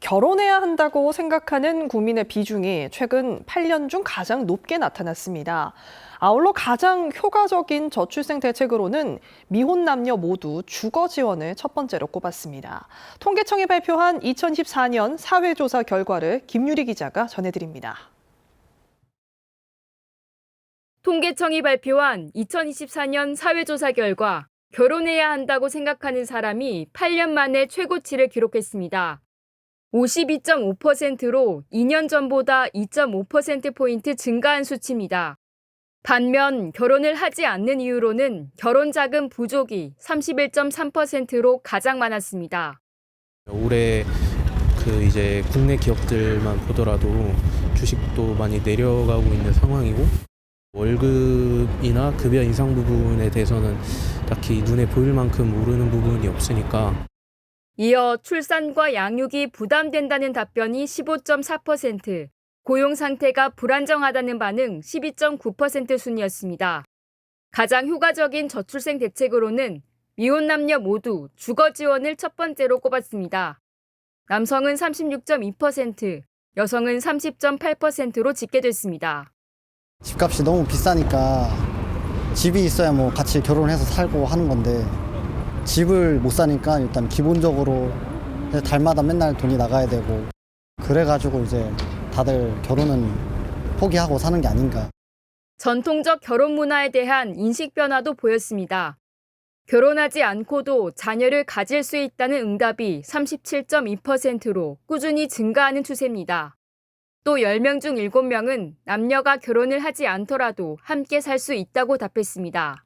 결혼해야 한다고 생각하는 국민의 비중이 최근 8년 중 가장 높게 나타났습니다. 아울러 가장 효과적인 저출생 대책으로는 미혼 남녀 모두 주거 지원을 첫 번째로 꼽았습니다. 통계청이 발표한 2024년 사회조사 결과를 김유리 기자가 전해드립니다. 통계청이 발표한 2024년 사회조사 결과 결혼해야 한다고 생각하는 사람이 8년 만에 최고치를 기록했습니다. 52.5%로 2년 전보다 2.5%포인트 증가한 수치입니다. 반면 결혼을 하지 않는 이유로는 결혼 자금 부족이 31.3%로 가장 많았습니다. 올해 국내 기업들만 보더라도 주식도 많이 내려가고 있는 상황이고 월급이나 급여 인상 부분에 대해서는 딱히 눈에 보일 만큼 오르는 부분이 없으니까. 이어 출산과 양육이 부담된다는 답변이 15.4%, 고용 상태가 불안정하다는 반응 12.9% 순이었습니다. 가장 효과적인 저출생 대책으로는 미혼 남녀 모두 주거 지원을 첫 번째로 꼽았습니다. 남성은 36.2%, 여성은 30.8%로 집계됐습니다. 집값이 너무 비싸니까 집이 있어야 뭐 같이 결혼해서 살고 하는 건데 집을 못 사니까 일단 기본적으로 달마다 맨날 돈이 나가야 되고 그래가지고 이제 다들 결혼은 포기하고 사는 게 아닌가. 전통적 결혼 문화에 대한 인식 변화도 보였습니다. 결혼하지 않고도 자녀를 가질 수 있다는 응답이 37.2%로 꾸준히 증가하는 추세입니다. 또 10명 중 7명은 남녀가 결혼을 하지 않더라도 함께 살 수 있다고 답했습니다.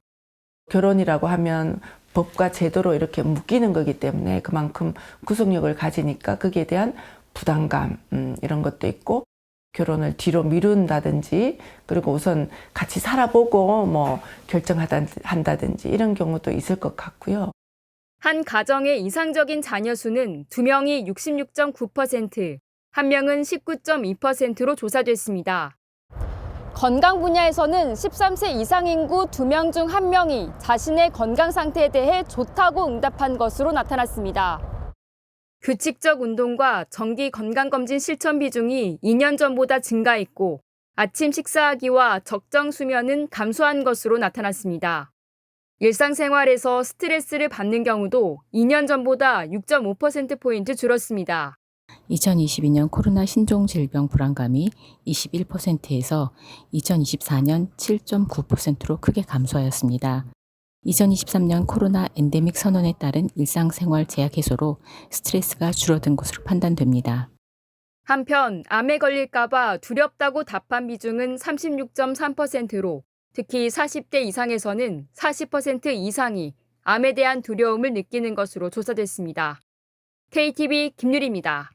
결혼이라고 하면 법과 제도로 이렇게 묶이는 거기 때문에 그만큼 구속력을 가지니까 거기에 대한 부담감 이런 것도 있고 결혼을 뒤로 미룬다든지 그리고 우선 같이 살아보고 뭐 결정한다든지 이런 경우도 있을 것 같고요. 한 가정의 이상적인 자녀 수는 2명이 66.9%, 1명은 19.2%로 조사됐습니다. 건강 분야에서는 13세 이상 인구 2명 중 1명이 자신의 건강 상태에 대해 좋다고 응답한 것으로 나타났습니다. 규칙적 운동과 정기 건강검진 실천 비중이 2년 전보다 증가했고 아침 식사하기와 적정 수면은 감소한 것으로 나타났습니다. 일상생활에서 스트레스를 받는 경우도 2년 전보다 6.5%포인트 줄었습니다. 2022년 코로나 신종 질병 불안감이 21%에서 2024년 7.9%로 크게 감소하였습니다. 2023년 코로나 엔데믹 선언에 따른 일상생활 제약 해소로 스트레스가 줄어든 것으로 판단됩니다. 한편 암에 걸릴까봐 두렵다고 답한 비중은 36.3%로 특히 40대 이상에서는 40% 이상이 암에 대한 두려움을 느끼는 것으로 조사됐습니다. KTV 김유리입니다.